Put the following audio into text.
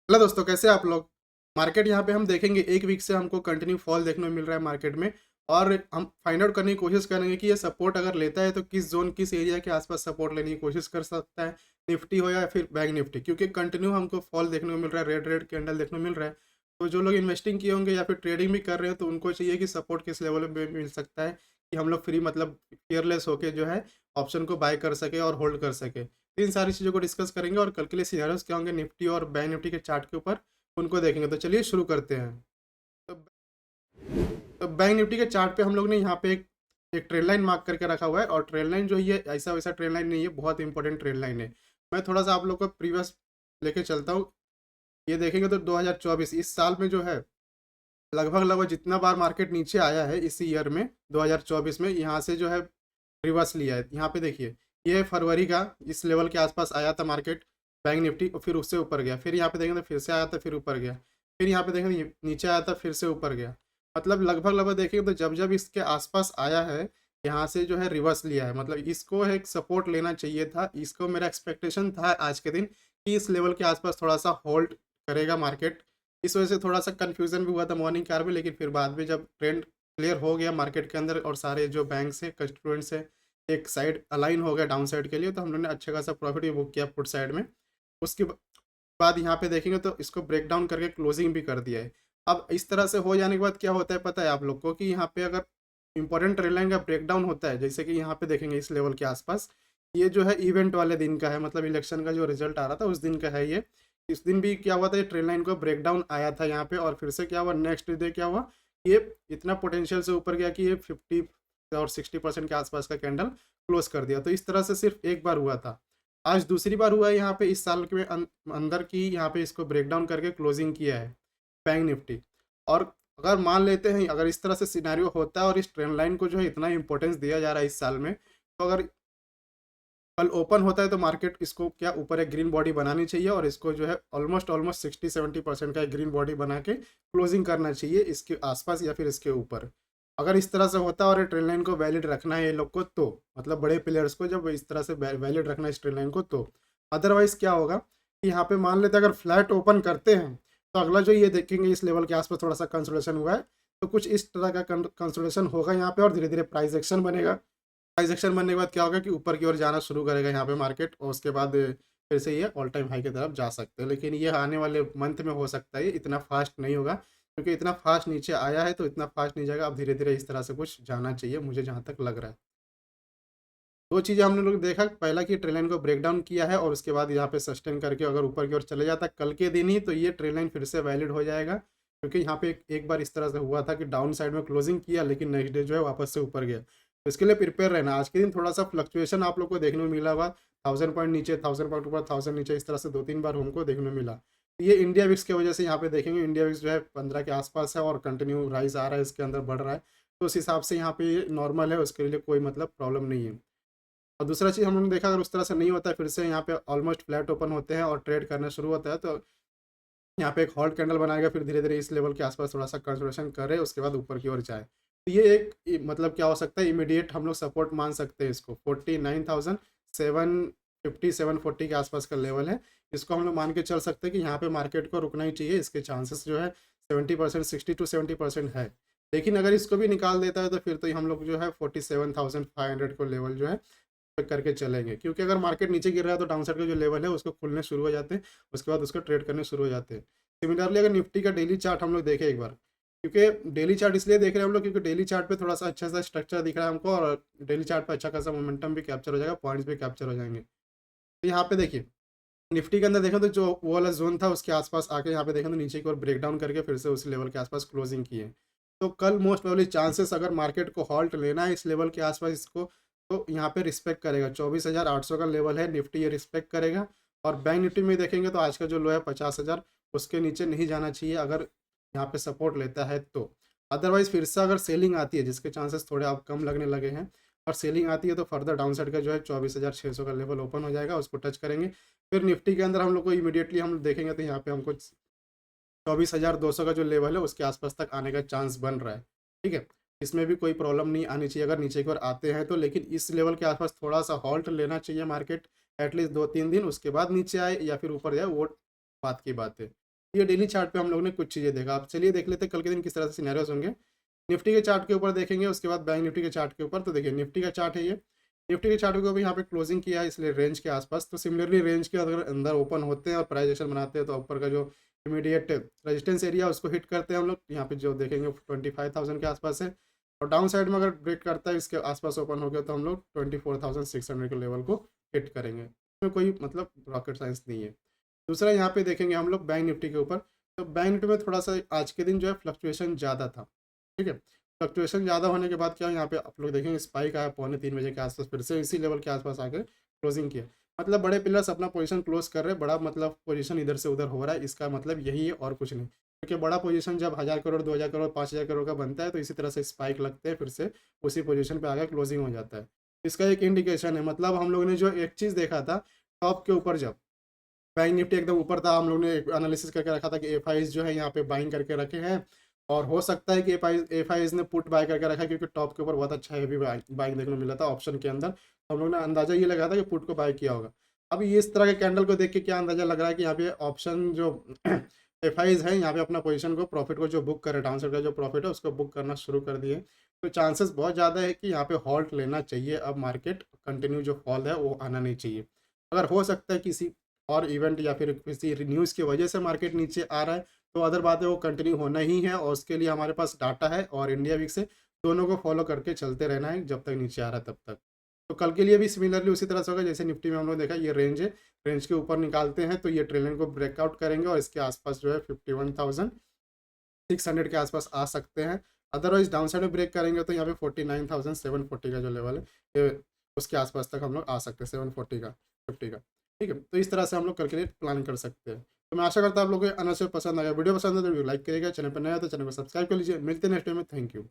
Hello दोस्तों, कैसे हैं आप लोग? मार्केट यहाँ पे हम देखेंगे 1 वीक से हमको कंटिन्यू फॉल देखने को मिल रहा है मार्केट में। और हम फाइंड आउट करने की कोशिश करेंगे कि ये सपोर्ट अगर लेता है तो किस ज़ोन, किस एरिया के आसपास सपोर्ट लेने की कोशिश कर सकता है, निफ्टी हो या फिर बैंक निफ्टी। क्योंकि कंटिन्यू हमको फॉल देखने को मिल रहा है, रेड रेड कैंडल देखने को मिल रहा है। तो जो लोग इन्वेस्टिंग किए होंगे या फिर ट्रेडिंग भी कर रहे हैं तो उनको चाहिए कि सपोर्ट किस लेवल पे मिल सकता है कि हम लोग फ्री मतलब फियरलेस होके जो है ऑप्शन को बाय कर सके और होल्ड कर सके। तो इन सारी चीज़ों को डिस्कस करेंगे और कल के लिए सिनेरियोज़ क्या होंगे निफ्टी और बैंक निफ्टी के चार्ट के ऊपर, उनको देखेंगे। तो चलिए शुरू करते हैं। तो बैंक निफ्टी के चार्ट पे हम लोग ने यहाँ पे एक ट्रेंड लाइन मार्क करके रखा हुआ है और ट्रेंड लाइन जो है ये ऐसा वैसा ट्रेंड लाइन नहीं है, बहुत इंपॉर्टेंट ट्रेंड लाइन है। मैं थोड़ा-सा आप लोग को प्रीवियस लेके चलता हूँ। ये देखेंगे तो 2024 इस साल में जो है लगभग-लगभग जितना बार मार्केट नीचे आया है इस ईयर में 2024 में, यहाँ से जो है रिवर्स लिया है। यहाँ पे देखिए, ये फरवरी का इस लेवल के आसपास आया था मार्केट, बैंक निफ्टी, और फिर उससे ऊपर गया। फिर यहाँ पे देखेंगे तो फिर से आया था, फिर ऊपर गया। फिर यहाँ पे देखेंगे ये नीचे आया था, फिर से ऊपर गया। मतलब लगभग-लगभग देखेंगे तो जब-जब इसके आसपास आया है, यहाँ से जो है रिवर्स लिया है। मतलब इसको एक सपोर्ट लेना चाहिए था। इसको मेरा एक्सपेक्टेशन था आज के दिन कि इस लेवल के आसपास थोड़ा-सा होल्ड करेगा मार्केट। इस वजह से थोड़ा-सा कन्फ्यूज़न भी हुआ था मॉर्निंग के आवर में, लेकिन फिर बाद में जब ट्रेंड क्लियर हो गया मार्केट के अंदर और सारे जो बैंक्स हैं, कंस्टिट्यूएंट्स हैं, एक साइड अलाइन हो गया डाउन साइड के लिए, तो हम लोग ने अच्छा खासा प्रॉफिट भी बुक किया पुट साइड में। उसके बाद यहाँ पे देखेंगे तो इसको ब्रेक डाउन करके क्लोजिंग भी कर दिया है। अब इस तरह से हो जाने के बाद क्या होता है पता है आप लोग को कि यहाँ पे अगर इम्पोर्टेंट ट्रेंड लाइन का ब्रेक डाउन होता है, जैसे कि यहाँ पे देखेंगे इस लेवल के आसपास, ये जो है इवेंट वाले दिन का है, मतलब इलेक्शन का जो रिजल्ट आ रहा था उस दिन का है ये। इस दिन भी क्या हुआ था, ये ट्रेंड लाइन को ब्रेक डाउन आया था यहाँ पे और फिर से क्या हुआ, नेक्स्ट डे क्या हुआ, ये इतना पोटेंशियल से ऊपर गया कि ये 50 और 60% के आसपास का कैंडल क्लोज कर दिया। तो इस तरह से सिर्फ एक बार हुआ था। आज दूसरी बार हुआ है यहाँ पे इस साल के अंदर की, यहाँ पे इसको ब्रेक डाउन करके क्लोजिंग किया है बैंक निफ्टी। और अगर मान लेते हैं अगर इस तरह से सिनेरियो होता है और इस ट्रेंड लाइन को जो है इतना इंपॉर्टेंस दिया जा रहा है इस साल में, तो अगर कल ओपन होता है तो मार्केट इसको क्या ऊपर एक ग्रीन बॉडी बनानी चाहिए और इसको जो है ऑलमोस्ट ऑलमोस्ट 60-70% का एक ग्रीन बॉडी बना के क्लोजिंग करना चाहिए इसके आसपास या फिर इसके ऊपर। अगर इस तरह से होता है और ये ट्रेंड लाइन को वैलिड रखना है ये लोग को, तो मतलब बड़े प्लेयर्स को जब इस तरह से वैलिड रखना है इस ट्रेंड लाइन को, तो अदरवाइज क्या होगा कि यहाँ पे मान लेते हैं अगर फ्लैट ओपन करते हैं तो अगला जो ये देखेंगे इस लेवल के आसपास थोड़ा सा कंसोलिडेशन हुआ है, तो कुछ इस तरह का कंसोलिडेशन होगा यहाँ पे और धीरे धीरे प्राइस एक्शन बनेगा। प्राइस एक्शन बनने के बाद क्या होगा कि ऊपर की ओर जाना शुरू करेगा यहाँ पे मार्केट और उसके बाद फिर से ये ऑल टाइम हाई की तरफ जा सकते हैं। लेकिन ये आने वाले मंथ में हो सकता है, ये इतना फास्ट नहीं होगा क्योंकि इतना फास्ट नीचे आया है तो इतना फास्ट नहीं जाएगा। अब धीरे धीरे इस तरह से कुछ जाना चाहिए मुझे जहाँ तक लग रहा है। दो चीज़ें हमने लोग देखा, पहला कि ट्रेन लाइन को ब्रेक डाउन किया है और उसके बाद यहाँ पे सस्टेन करके अगर ऊपर की ओर चले जाता कल के दिन ही, तो ये ट्रेन लाइन फिर से वैलिड हो जाएगा। क्योंकि यहाँ पे एक बार इस तरह से हुआ था कि डाउन साइड में क्लोजिंग किया लेकिन नेक्स्ट डे जो है वापस से ऊपर गया। तो इसके लिए प्रिपेयर रहना। आज के दिन थोड़ा सा फ्लक्चुएशन आप लोग को देखने को मिला हुआ, 1000 पॉइंट नीचे, 1000 पॉइंट ऊपर, 1000 नीचे, इस तरह से 2-3 बार हमको देखने को मिला। तो ये इंडिया विक्स की वजह से यहाँ पे देखेंगे इंडिया विक्स जो है 15 के आसपास है और कंटिन्यू राइज आ रहा है, इसके अंदर बढ़ रहा है। तो उस हिसाब से यहाँ पे नॉर्मल है, उसके लिए कोई मतलब प्रॉब्लम नहीं है। और दूसरा चीज़ हम लोगों ने देखा अगर उस तरह से नहीं होता है, फिर से यहाँ पे ऑलमोस्ट फ्लैट ओपन होते हैं और ट्रेड करना शुरू होता है, तो यहाँ पे एक हॉल्ट कैंडल बनाएगा, फिर धीरे धीरे इस लेवल के आसपास थोड़ा सा कंसोलिडेशन करे, उसके बाद ऊपर की ओर जाए। तो ये एक मतलब क्या हो सकता है, इमीडिएट हम लोग सपोर्ट मान सकते हैं इसको, 49,750 740 के आसपास का लेवल है। इसको हम लोग मान के चल सकते हैं कि यहाँ पे मार्केट को रुकना ही चाहिए। इसके चांसेस जो है 70%, 60-70% है। लेकिन अगर इसको भी निकाल देता है तो फिर तो हम लोग जो है 47,500 को लेवल जो है करके चलेंगे। क्योंकि अगर मार्केट नीचे गिर रहा है तो डाउन साइड का जो लेवल है उसको खुलने शुरू हो जाते हैं, उसके बाद उसको ट्रेड करने शुरू हो जाते हैं। सिमिलरली अगर निफ्टी का डेली चार्ट हम लोग देखें एक बार, क्योंकि डेली चार्ट इसलिए देख रहे हैं हम लोग क्योंकि डेली चार्ट पे थोड़ा सा अच्छा सा स्ट्रक्चर दिख रहा है हमको और डेली चार्ट पे अच्छा खासा मोमेंटम भी कैप्चर हो जाएगा, पॉइंट्स भी कैप्चर हो जाएंगे। तो यहाँ पे देखिए निफ्टी के अंदर देखें तो जो वो वाला जोन था उसके आसपास आके यहाँ पे देखें तो नीचे की ओर ब्रेक डाउन करके फिर से उस लेवल के आसपास क्लोजिंग किए। तो कल मोस्ट प्रोबेबली चांसेस अगर मार्केट को हॉल्ट लेना है इस लेवल के आसपास इसको, तो यहाँ पे रिस्पेक्ट करेगा। 24,800 का लेवल है, निफ्टी ये रिस्पेक्ट करेगा। और बैंक निफ्टी में देखेंगे तो आज का जो लो है 50,000, उसके नीचे नहीं जाना चाहिए अगर यहाँ पे सपोर्ट लेता है तो। अदरवाइज फिर से अगर सेलिंग आती है, जिसके चांसेस थोड़े अब कम लगने लगे हैं, और सेलिंग आती है तो फर्दर डाउन साइड का जो है 24,600 का लेवल ओपन हो जाएगा, उसको टच करेंगे। फिर निफ्टी के अंदर हम लोग को इमीडिएटली हम देखेंगे तो यहाँ पे हमको 24,200 का जो लेवल है उसके आसपास तक आने का चांस बन रहा है। ठीक है, इसमें भी कोई प्रॉब्लम नहीं आनी चाहिए अगर नीचे की ओर आते हैं तो। लेकिन इस लेवल के आसपास थोड़ा सा हॉल्ट लेना चाहिए मार्केट, एटलीस्ट 2-3 दिन, उसके बाद नीचे आए या फिर ऊपर जाए वो बात की बात है। ये डेली चार्ट पे हम लोग ने कुछ चीज़ें देखा। अब चलिए देख लेते हैं कल के दिन किस तरह से सिनेरियोज़ होंगे। निफ्टी के चार्ट के ऊपर देखेंगे, उसके बाद बैंक निफ्टी के चार्ट के ऊपर। तो देखिए निफ्टी का चार्ट है ये। निफ्टी के चार्ट को भी यहाँ पे क्लोजिंग किया है, इसलिए रेंज के आसपास। तो सिमिलरली रेंज के अगर अंदर ओपन होते हैं और प्राइस एक्शन बनाते हैं तो ऊपर का जो इमीडिएट रेजिस्टेंस एरिया उसको हिट करते हैं हम लोग। यहाँ पे जो देखेंगे 25,000 के आसपास है। और डाउन साइड में अगर ब्रेक करता है इसके आसपास ओपन हो गया तो हम लोग 24,600 के लेवल को हिट करेंगे। इसमें कोई मतलब रॉकेट साइंस नहीं है। दूसरा यहाँ पे देखेंगे हम लोग बैंक निफ्टी के ऊपर। तो बैंक निफ्टी में थोड़ा सा आज के दिन जो है फ्लक्चुएशन ज़्यादा था। ठीक है, फ्लक्चुएशन ज़्यादा होने के बाद क्या यहाँ पे आप लोग देखेंगे स्पाइक आया 2:45 के आसपास, फिर से इसी लेवल के आसपास आकर क्लोजिंग किया। मतलब बड़े पिलर्स अपना पोजीशन क्लोज कर रहे हैं, बड़ा मतलब पोजीशन इधर से उधर हो रहा है, इसका मतलब यही है और कुछ नहीं। क्योंकि बड़ा पोजीशन जब 1000 करोड़ 2000 करोड़ 5000 करोड़ का बनता है तो इसी तरह से स्पाइक लगते हैं, फिर से उसी पोजीशन पे आकर क्लोजिंग हो जाता है। इसका एक इंडिकेशन है। मतलब हम लोगों ने जो एक चीज़ देखा था टॉप के ऊपर, जब बैंक निफ्टी एकदम ऊपर था, हम लोग ने एनालिसिस करके रखा था कि एफआईज जो है यहाँ पे बाइंग करके रखे हैं और हो सकता है कि एफआईज ने पुट बाय करके रखा है, क्योंकि टॉप के ऊपर बहुत अच्छा हैवी बाइंग देखने को मिला था ऑप्शन के अंदर। तो हम लोग ने अंदाजा ये लगा था कि पुट को बाय किया होगा। अब ये इस तरह के कैंडल को देख के क्या अंदाजा लग रहा है कि यहाँ पे ऑप्शन जो एफआईज है यहाँ पे अपना पोजीशन को, प्रॉफिट को जो बुक करे, डाउन साइड का जो प्रॉफिट है उसको बुक करना शुरू कर दिए। तो चांसेस बहुत ज़्यादा है कि यहाँ पे हॉल्ट लेना चाहिए। अब मार्केट कंटिन्यू जो फॉल है वो आना नहीं चाहिए। अगर हो सकता है किसी और इवेंट या फिर किसी न्यूज़ की वजह से मार्केट नीचे आ रहा है तो अदर बात है, वो कंटिन्यू होना ही है और उसके लिए हमारे पास डाटा है और इंडिया वीक से दोनों को फॉलो करके चलते रहना है जब तक नीचे आ रहा है तब तक। तो कल के लिए भी सिमिलरली उसी तरह से होगा जैसे निफ्टी में हम लोग देखा, ये रेंज है, रेंज के ऊपर निकालते हैं तो ये ट्रेल लाइन को ब्रेकआउट करेंगे और इसके आसपास जो है 51,600 के आसपास आ सकते हैं। अदरवाइज डाउन साइड में ब्रेक करेंगे तो यहाँ पे 49,740 का जो लेवल है उसके आसपास तक हम लोग आ सकते हैं, 740 का, 50 का। ठीक है, तो इस तरह से हम लोग कल के लिए प्लान कर सकते हैं। तो मैं आशा करता हूँ आप लोगों को अनावश्यक पसंद आएगा। वीडियो पसंद है तो वीडियो लाइक करिएगा, चैनल पर नया है तो चैनल को सब्सक्राइब कर लीजिए। मिलते हैं नेक्स्ट वीडियो में। Thank you.